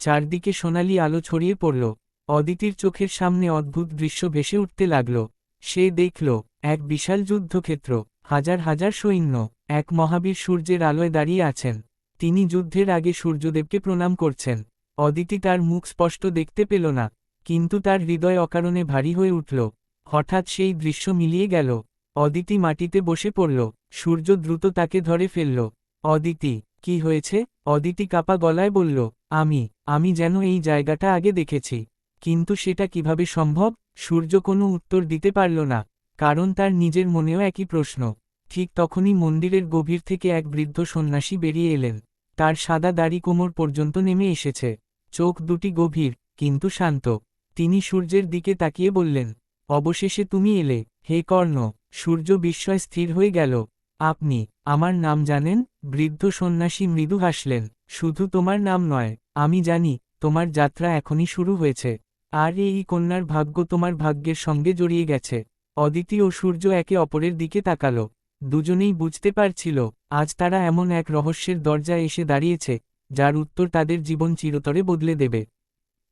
Speaker 2: চারদিকে সোনালি আলো ছড়িয়ে পড়ল। অদিতির চোখের সামনে অদ্ভুত দৃশ্য ভেসে উঠতে লাগল। সে দেখল, এক বিশাল যুদ্ধক্ষেত্র, হাজার হাজার সৈন্য, এক মহাবীর সূর্যের আলোয় দাঁড়িয়ে আছেন। তিনি যুদ্ধের আগে সূর্যদেবকে প্রণাম করছেন। অদিতি তার মুখ স্পষ্ট দেখতে পেল না, কিন্তু তার হৃদয় অকারণে ভারী হয়ে উঠল। হঠাৎ সেই দৃশ্য মিলিয়ে গেল। অদিতি মাটিতে বসে পড়ল। সূর্য দ্রুত তাকে ধরে ফেলল। অদিতি, কি হয়েছে? অদিতি কাঁপা গলায় বলল, আমি যেন এই জায়গাটা আগে দেখেছি। কিন্তু সেটা কিভাবে সম্ভব? সূর্য কোনো উত্তর দিতে পারল না, কারণ তার নিজের মনেও একই প্রশ্ন। ঠিক তখনই মন্দিরের গভীর থেকে এক বৃদ্ধ সন্ন্যাসী বেরিয়ে এলেন। তার সাদা দাড়ি কোমর পর্যন্ত নেমে এসেছে। চোখ দুটি গভীর, কিন্তু শান্ত। তিনি সূর্যের দিকে তাকিয়ে বললেন, অবশেষে তুমি এলে, হে কর্ণ। সূর্য বিস্ময়ে স্থির হয়ে গেল। আপনি আমার নাম জানেন? বৃদ্ধ সন্ন্যাসী মৃদু হাসলেন, শুধু তোমার নাম নয়, আমি জানি, তোমার যাত্রা এখনই শুরু হয়েছে। আর এই কন্যার ভাগ্য তোমার ভাগ্যের সঙ্গে জড়িয়ে গেছে। অদিতি ও সূর্য একে অপরের দিকে তাকালো। দুজনেই বুঝতে পারছিল, আজ তারা এমন এক রহস্যের দরজায় এসে দাঁড়িয়েছে, যার উত্তর তাদের জীবন চিরতরে বদলে দেবে।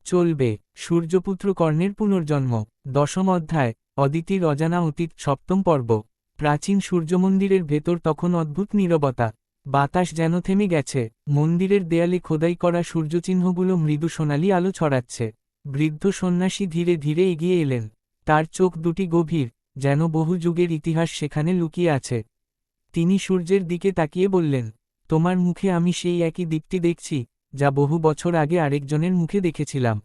Speaker 2: চলবে। সূর্যপুত্র কর্ণের পুনর্জন্ম। 10ম অধ্যায়, অদিতির অজানা অতীত। 7ম পর্ব। প্রাচীন সূর্যমন্দিরের ভেতর তখন অদ্ভুত নীরবতা। বাতাস যেন থেমে গেছে। মন্দিরের দেয়ালে খোদাই করা সূর্যচিহ্নগুলো মৃদু সোনালি আলো ছড়াচ্ছে। বৃদ্ধ সন্ন্যাসী ধীরে ধীরে এগিয়ে এলেন। তার চোখ দুটি গভীর, যেন বহু যুগের ইতিহাস সেখানে লুকিয়ে আছে। তিনি সূর্যের দিকে তাকিয়ে বললেন, তোমার মুখে আমি সেই একই দীপ্তি দেখছি, যা বহু বছর আগে আরেকজনের মুখে দেখেছিলাম।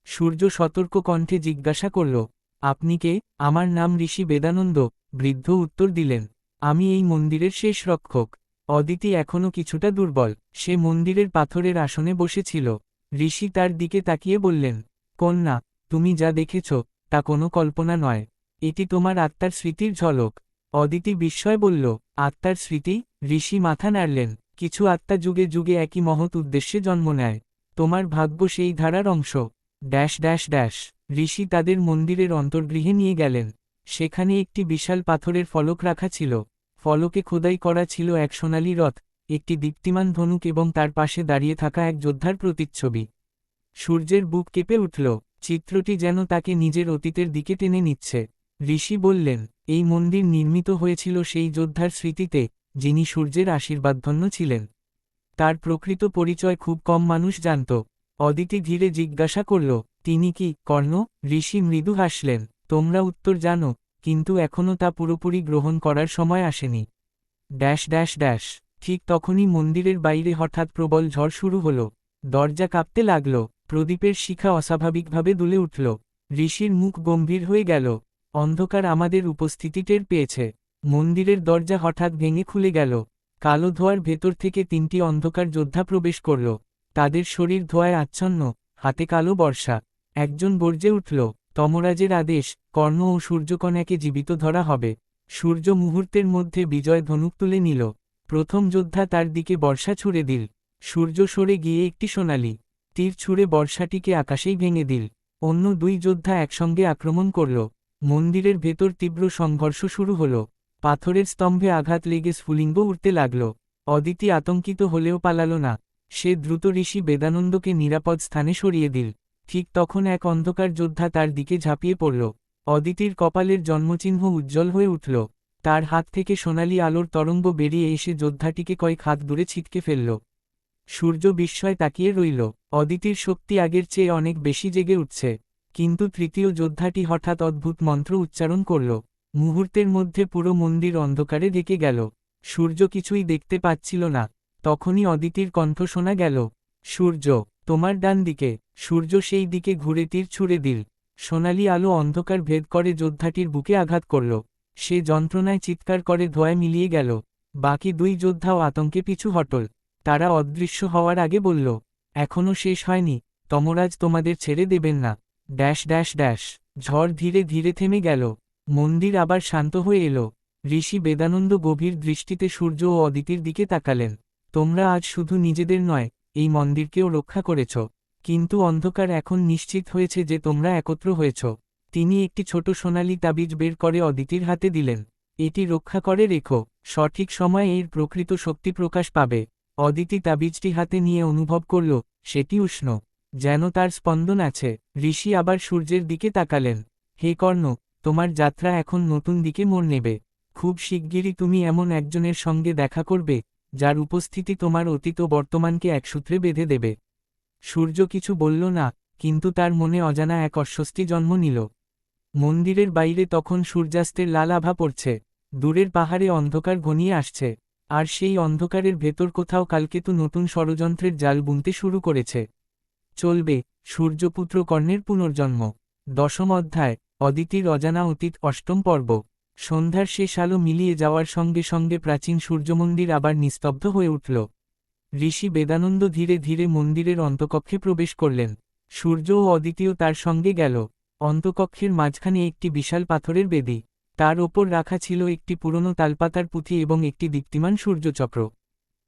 Speaker 2: সূর্য সতর্ক কণ্ঠে জিজ্ঞাসা করল, আপনি কে? আমার নাম ঋষি বেদানন্দ, বৃদ্ধ উত্তর দিলেন। আমি এই মন্দিরের শেষ রক্ষক। অদিতি এখনও কিছুটা দুর্বল, সে মন্দিরের পাথরের আসনে বসেছিল। ঋষি তার দিকে তাকিয়ে বললেন, কন্যা, তুমি যা দেখেছ তা কোনো কল্পনা নয়, এটি তোমার আত্মার স্মৃতির ঝলক। অদিতি বিস্ময় বলল, আত্মার স্মৃতি? ঋষি মাথা নাড়লেন, কিছু আত্মা যুগে যুগে একই মহৎ উদ্দেশ্যে জন্ম নেয়। তোমার ভাগ্য সেই ধারার অংশ। Dash dash dash. ঋষি তাদের মন্দিরের অন্তর্গৃহে নিয়ে গেলেন। সেখানে একটি বিশাল পাথরের ফলক রাখা ছিল। ফলকে খোদাই করা ছিল এক সোনালী রথ, একটি দীপ্তিমান ধনুক এবং তার পাশে দাঁড়িয়ে থাকা এক যোদ্ধার প্রতিচ্ছবি। সূর্যের বুক কেঁপে উঠল, চিত্রটি যেন তাকে নিজের অতীতের দিকে টেনে নিচ্ছে। ঋষি বললেন, এই মন্দির নির্মিত হয়েছিল সেই যোদ্ধার স্মৃতিতে, যিনি সূর্যের আশীর্বাদধন্য ছিলেন। তার প্রকৃত পরিচয় খুব কম মানুষ জানত। অদিতি ধীরে জিজ্ঞাসা করল, তিনি কি কর্ণ? ঋষি মৃদু হাসলেন, তোমরা উত্তর জানো, কিন্তু এখনও তা পুরোপুরি গ্রহণ করার সময় আসেনি। Dash dash dash. ঠিক তখনই মন্দিরের বাইরে হঠাৎ প্রবল ঝড় শুরু হল। দরজা কাঁপতে লাগল, প্রদীপের শিখা অস্বাভাবিকভাবে দুলে উঠল। ঋষির মুখ গম্ভীর হয়ে গেল। অন্ধকার আমাদের উপস্থিতি টের পেয়েছে। মন্দিরের দরজা হঠাৎ ভেঙে খুলে গেল। কালো ধোঁয়ার ভেতর থেকে তিনটি অন্ধকার যোদ্ধা প্রবেশ করল। তাদের শরীর ধোঁয়ায় আচ্ছন্ন, হাতে কালো বর্ষা। একজন গর্জে উঠল, তমরাজের আদেশ, কর্ণ ও সূর্যকন্যাকে জীবিত ধরা হবে। সূর্য মুহূর্তের মধ্যে বিজয় ধনুক তুলে নিল। প্রথম যোদ্ধা তার দিকে বর্ষা ছুড়ে দিল। সূর্য সরে গিয়ে একটি সোনালি তীর ছুঁড়ে বর্ষাটিকে আকাশেই ভেঙে দিল। অন্য দুই যোদ্ধা একসঙ্গে আক্রমণ করল। মন্দিরের ভেতর তীব্র সংঘর্ষ শুরু হল। পাথরের স্তম্ভে আঘাত লেগে স্ফুলিঙ্গ উঠতে লাগল। অদিতি আতঙ্কিত হলেও পালাল না। সে দ্রুত ঋষি বেদানন্দকে নিরাপদ স্থানে সরিয়ে দিল। ঠিক তখন এক অন্ধকার যোদ্ধা তার দিকে ঝাঁপিয়ে পড়ল। অদিতির কপালের জন্মচিহ্ন উজ্জ্বল হয়ে উঠল। তার হাত থেকে সোনালি আলোর তরঙ্গ বেরিয়ে এসে যোদ্ধাটিকে কয়েক হাত দূরে ছিটকে ফেলল। সূর্য বিস্ময় তাকিয়ে রইল। অদিতির শক্তি আগের চেয়ে অনেক বেশি জেগে উঠছে। কিন্তু তৃতীয় যোদ্ধাটি হঠাৎ অদ্ভুত মন্ত্র উচ্চারণ করল। মুহূর্তের মধ্যে পুরো মন্দির অন্ধকারে ঢেকে গেল। সূর্য কিছুই দেখতে পাচ্ছিল না। তখনই অদিতির কণ্ঠ শোনা গেল, সূর্য, তোমার ডান দিকে। সূর্য সেই দিকে ঘুরে তীর ছুঁড়ে দিল। সোনালি আলো অন্ধকার ভেদ করে যোদ্ধাটির বুকে আঘাত করল। সে যন্ত্রণায় চিৎকার করে ধোঁয়ায় মিলিয়ে গেল। বাকি দুই যোদ্ধাও আতঙ্কে পিছু হটল। তারা অদৃশ্য হওয়ার আগে বলল, এখনও শেষ হয়নি, তমরাজ তোমাদের ছেড়ে দেবেন না। Dash dash dash. ঝড় ধীরে ধীরে থেমে গেল। মন্দির আবার শান্ত হয়ে এলো। ঋষি বেদানন্দ গভীর দৃষ্টিতে সূর্য ও অদিতির দিকে তাকালেন। তোমরা আজ শুধু নিজেদের নয়, এই মন্দিরকেও রক্ষা করেছ। কিন্তু অন্ধকার এখন নিশ্চিত হয়েছে যে তোমরা একত্র হয়েছ। তিনি একটি ছোট সোনালী তাবিজ বের করে অদিতির হাতে দিলেন। এটি রক্ষা করে রেখো, সঠিক সময়ে এর প্রকৃত শক্তি প্রকাশ পাবে। অদিতি তাবিজটি হাতে নিয়ে অনুভব করল, সেটি উষ্ণ, যেন তার স্পন্দন আছে। ঋষি আবার সূর্যের দিকে তাকালেন। হে কর্ণ, তোমার যাত্রা এখন নতুন দিকে মোড় নেবে। খুব শিগগিরই তুমি এমন একজনের সঙ্গে দেখা করবে, যার উপস্থিতি তোমার অতীত ও বর্তমানকে এক সূত্রে বেঁধে দেবে। সূর্য কিছু বলল না, কিন্তু তার মনে অজানা এক অস্বস্তি জন্ম নিল। মন্দিরের বাইরে তখন সূর্যাস্তের লাল আভা পড়ছে। দূরের পাহাড়ে অন্ধকার ঘনিয়ে আসছে। আর সেই অন্ধকারের ভেতর কোথাও কালকেতু নতুন ষড়যন্ত্রের জাল বুনতে শুরু করেছে। চলবে সূর্যপুত্র কর্ণের পুনর্জন্ম। 10ম অধ্যায়, অদিতির অজানা অতীত। 8ম পর্ব। সন্ধ্যার শেষ আলো মিলিয়ে যাওয়ার সঙ্গে সঙ্গে প্রাচীন সূর্যমন্দির আবার নিস্তব্ধ হয়ে উঠল। ঋষি বেদানন্দ ধীরে ধীরে মন্দিরের অন্তকক্ষে প্রবেশ করলেন। সূর্য ও অদিতিও তার সঙ্গে গেল। অন্তকক্ষের মাঝখানে একটি বিশাল পাথরের বেদি। তার ওপর রাখা ছিল একটি পুরনো তালপাতার পুঁথি এবং একটি দীপ্তিমান সূর্যচক্র।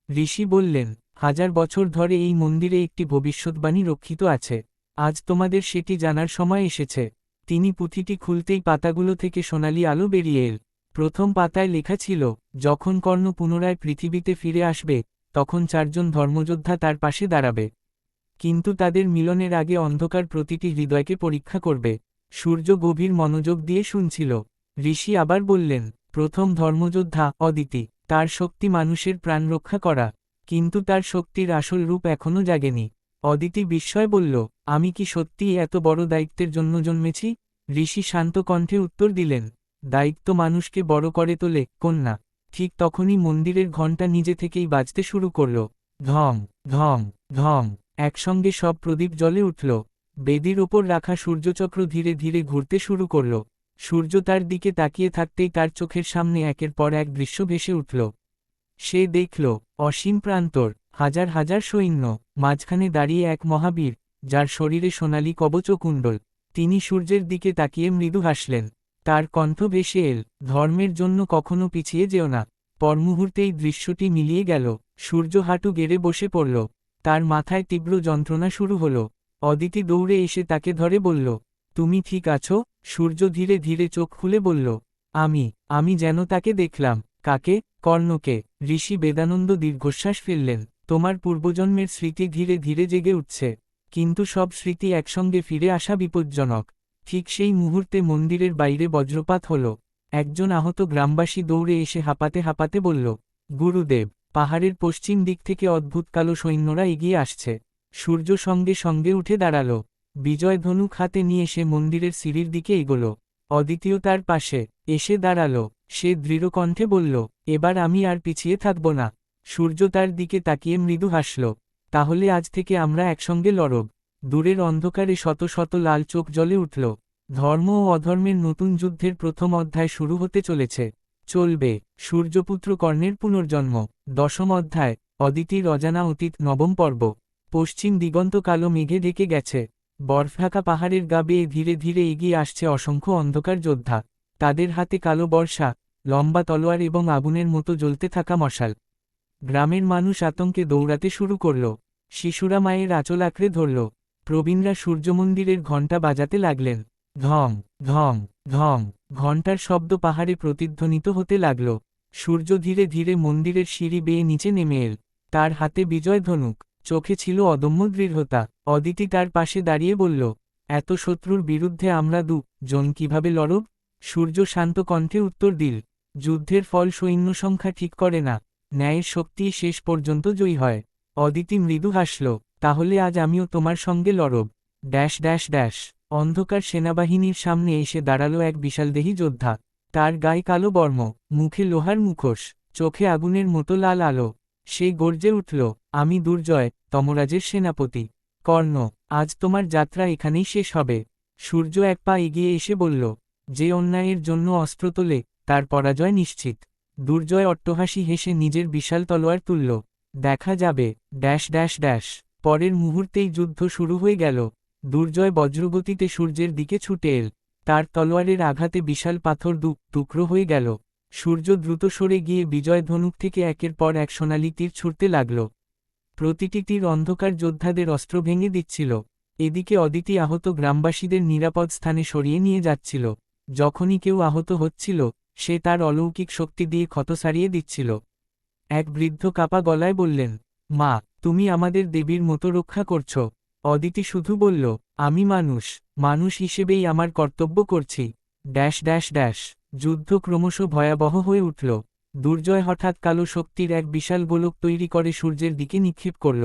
Speaker 2: ঋষি বললেন, 1000 বছর ধরে এই মন্দিরে একটি ভবিষ্যৎবাণী রক্ষিত আছে। আজ তোমাদের সেটি জানার সময় এসেছে। তিনি পুঁথিটি খুলতেই পাতাগুলো থেকে সোনালি আলো বেরিয়ে এল। প্রথম পাতায় লেখা ছিল, যখন কর্ণ পুনরায় পৃথিবীতে ফিরে আসবে, তখন 4 জন ধর্মযোদ্ধা তার পাশে দাঁড়াবে। কিন্তু তাদের মিলনের আগে অন্ধকার প্রতিটি হৃদয়কে পরীক্ষা করবে। সূর্য গভীর মনোযোগ দিয়ে শুনছিল। ঋষি আবার বললেন, প্রথম ধর্মযোদ্ধা অদিতি। তার শক্তি মানুষের প্রাণ রক্ষা করা। কিন্তু তার শক্তির আসল রূপ এখনও জাগেনি। অদিতি বিস্ময় বলল, আমি কি সত্যিই এত বড় দায়িত্বের জন্য জন্মেছি? ঋষি শান্ত কণ্ঠে উত্তর দিলেন, দায়িত্ব মানুষকে বড় করে তোলে, কন্যা। ঠিক তখনই মন্দিরের ঘণ্টা নিজে থেকেই বাজতে শুরু করল। ঢং ঢং ঢং একসঙ্গে সব প্রদীপ জ্বলে উঠল। বেদির ওপর রাখা সূর্যচক্র ধীরে ধীরে ঘুরতে শুরু করল। সূর্য তার দিকে তাকিয়ে থাকতেই তার চোখের সামনে একের পর এক দৃশ্য ভেসে উঠল। সে দেখল অসীম প্রান্তর, হাজার হাজার সৈন্য, মাঝখানে দাঁড়িয়ে এক মহাবীর, যার শরীরে সোনালি কবচ ও কুণ্ডল। তিনি সূর্যের দিকে তাকিয়ে মৃদু হাসলেন। তার কণ্ঠ ভেসে এল, ধর্মের জন্য কখনো পিছিয়ে যেও না। পরমুহূর্তেই দৃশ্যটি মিলিয়ে গেল। সূর্য হাঁটু গেড়ে বসে পড়ল। তার মাথায় তীব্র যন্ত্রণা শুরু হল। অদিতি দৌড়ে এসে তাকে ধরে বলল, তুমি ঠিক আছো? সূর্য ধীরে ধীরে চোখ খুলে বলল, আমি যেন তাকে দেখলাম। কাকে? কর্ণকে। ঋষি বেদানন্দ দীর্ঘশ্বাস ফেললেন। তোমার পূর্বজন্মের স্মৃতি ধীরে ধীরে জেগে উঠছে, কিন্তু সব স্মৃতি একসঙ্গে ফিরে আসা বিপজ্জনক। ঠিক সেই মুহূর্তে মন্দিরের বাইরে বজ্রপাত হল। একজন আহত গ্রামবাসী দৌড়ে এসে হাঁপাতে হাঁপাতে বলল, গুরুদেব, পাহাড়ের পশ্চিম দিক থেকে অদ্ভুত কালো সৈন্যরা এগিয়ে আসছে। সূর্য সঙ্গে সঙ্গে উঠে দাঁড়াল। বিজয় ধনুক হাতে নিয়ে সে মন্দিরের সিঁড়ির দিকে এগোল। অদ্বিতীয় তার পাশে এসে দাঁড়াল। সে দৃঢ় কণ্ঠে বলল, এবার আমি আর পিছিয়ে থাকব না। সূর্য তার দিকে তাকিয়ে মৃদু হাসল। তাহলে আজ থেকে আমরা একসঙ্গে লড়ব। দূরের অন্ধকারে শত শত লাল চোখ জ্বলে উঠল। ধর্ম ও অধর্মের নতুন যুদ্ধের প্রথম অধ্যায় শুরু হতে চলেছে। চলবে সূর্যপুত্র কর্ণের পুনর্জন্ম। দশম অধ্যায়, অদিতির অজানা অতীত। নবম পর্ব। পশ্চিম দিগন্ত কালো মেঘে ঢেকে গেছে। বরফঢাকা পাহাড়ের গা বেয়ে ধীরে ধীরে এগিয়ে আসছে অসংখ্য অন্ধকার যোদ্ধা। তাদের হাতে কালো বর্শা, লম্বা তলোয়ার এবং আগুনের মতো জ্বলতে থাকা মশাল। গ্রামের মানুষ আতঙ্কে দৌড়াতে শুরু করল। শিশুরা মায়ের আঁচল আঁকড়ে ধরল। প্রবীণরা সূর্যমন্দিরের ঘণ্টা বাজাতে লাগলেন। ঢং ঢং ঢং ঘণ্টার শব্দ পাহাড়ে প্রতিধ্বনিত হতে লাগল। সূর্য ধীরে ধীরে মন্দিরের সিঁড়ি বেয়ে নিচে নেমে এল। তার হাতে বিজয় ধনুক, চোখে ছিল অদম্য দৃঢ়তা। অদিতি তার পাশে দাঁড়িয়ে বলল, এত শত্রুর বিরুদ্ধে আমরা জন কিভাবে লড়ব? সূর্য শান্ত কণ্ঠে উত্তর দিল, যুদ্ধের ফল সৈন্য সংখ্যা ঠিক করে না, ন্যায়ের শক্তি শেষ পর্যন্ত জয়ী হয়। অদিতি মৃদু হাসল, তাহলে আজ আমিও তোমার সঙ্গে লড়ব। ড্যাশ ড্যাশ ড্যাশ অন্ধকার সেনাবাহিনীর সামনে এসে দাঁড়ালো এক বিশালদেহী যোদ্ধা। তার গায়ে কালো বর্ম, মুখে লোহার মুখোশ, চোখে আগুনের মতো লাল আলো। সে গর্জে উঠল, আমি দুর্জয়, তমরাজের সেনাপতি কর্ণ। আজ তোমার যাত্রা এখানেই শেষ হবে। সূর্য এক পা এগিয়ে এসে বলল, যে অন্যায়ের জন্য অস্ত্র তোলে, তার পরাজয় নিশ্চিত। দুর্জয় অট্টহাসি হেসে নিজের বিশাল তলোয়ার তুলল। দেখা যাবে। ড্যাশ ড্যাশ ড্যাশ পরের মুহূর্তেই যুদ্ধ শুরু হয়ে গেল। দুর্জয় বজ্রগতিতে সূর্যের দিকে ছুটে এল। তার তলোয়ারের আঘাতে বিশাল পাথর টুকরো হয়ে গেল। সূর্য দ্রুত সরে গিয়ে বিজয় ধনুক থেকে একের পর এক সোনালি তীর ছুটতে লাগল। প্রতিটি তীর অন্ধকার যোদ্ধাদের অস্ত্র ভেঙে দিচ্ছিল। এদিকে অদিতি আহত গ্রামবাসীদের নিরাপদ স্থানে সরিয়ে নিয়ে যাচ্ছিল। যখনই কেউ আহত হচ্ছিল, সে তার অলৌকিক শক্তি দিয়ে ক্ষত সারিয়ে দিচ্ছিল। এক বৃদ্ধ কাপা গলায় বললেন, মা, তুমি আমাদের দেবীর মতো রক্ষা করছ। অদিতি শুধু বলল, আমি মানুষ হিসেবেই আমার কর্তব্য করছি। ড্যাশ ড্যাশ ড্যাশ যুদ্ধ ক্রমশ ভয়াবহ হয়ে উঠল। দুর্জয় হঠাৎ কালো শক্তির এক বিশাল গোলক তৈরি করে সূর্যের দিকে নিক্ষেপ করল।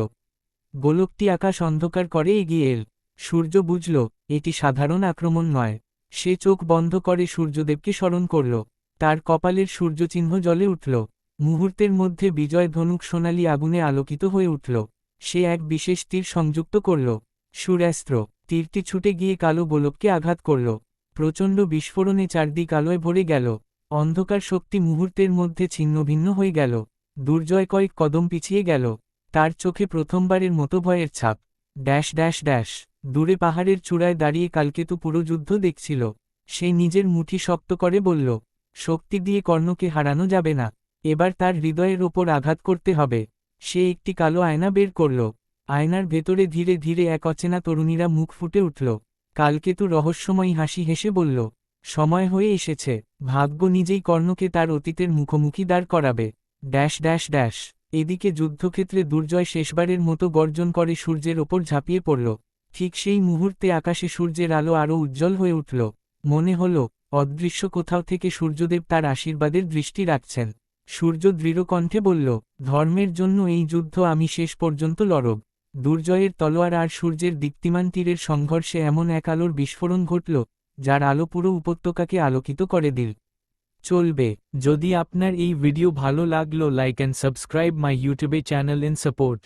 Speaker 2: গোলকটি আকাশ অন্ধকার করে এগিয়ে এল। সূর্য বুঝল, এটি সাধারণ আক্রমণ নয়। সে চোখ বন্ধ করে সূর্যদেবকে স্মরণ করল। তার কপালের সূর্যচিহ্ন জ্বলে উঠল। মুহূর্তের মধ্যে বিজয় ধনুক সোনালি আগুনে আলোকিত হয়ে উঠল। সে এক বিশেষ তীর সংযুক্ত করল। সূর্যাস্ত্র। তীরটি ছুটে গিয়ে কালো গোলককে আঘাত করল। প্রচণ্ড বিস্ফোরণে চারদিক আলোয় ভরে গেল। অন্ধকার শক্তি মুহূর্তের মধ্যে ছিন্নভিন্ন হয়ে গেল। দুর্জয় কয়েক কদম পিছিয়ে গেল। তার চোখে প্রথমবারের মতো ভয়ের ছাপ। ড্যাশ ড্যাশ ড্যাশ দূরে পাহাড়ের চূড়ায় দাঁড়িয়ে কালকেতু পুরো যুদ্ধ দেখছিল। সে নিজের মুঠি শক্ত করে বলল, শক্তি দিয়ে কর্ণকে হারানো যাবে না। এবার তার হৃদয়ের ওপর আঘাত করতে হবে। সে একটি কালো আয়না বের করল। আয়নার ভেতরে ধীরে ধীরে এক অচেনা তরুণীরা মুখ ফুটে উঠল। কালকেতু রহস্যময়ী হাসি হেসে বলল, সময় হয়ে এসেছে। ভাগ্য নিজেই কর্ণকে তার অতীতের মুখোমুখি দাঁড় করাবে। ড্যাশ ড্যাশ ড্যাশ এদিকে যুদ্ধক্ষেত্রে দুর্জয় শেষবারের মতো গর্জন করে সূর্যের ওপর ঝাঁপিয়ে পড়ল। ঠিক সেই মুহূর্তে আকাশে সূর্যের আলো আরও উজ্জ্বল হয়ে উঠল। মনে হল, অদৃশ্য কোথাও থেকে সূর্যদেব তার আশীর্বাদের দৃষ্টি রাখছেন। সূর্য দৃঢ় কণ্ঠে বলল, ধর্মের জন্য এই যুদ্ধ আমি শেষ পর্যন্ত লড়ব। দুর্জয়ের তলোয়ার আর সূর্যের দীপ্তিমান তীরের সংঘর্ষে এমন এক আলোর বিস্ফোরণ ঘটল, যার আলো পুরো উপত্যকাকে আলোকিত করে দিল। চলবে। যদি আপনার এই ভিডিও ভালো লাগলো, লাইক অ্যান্ড সাবস্ক্রাইব মাই ইউটিউবে চ্যানেল ইন সাপোর্ট।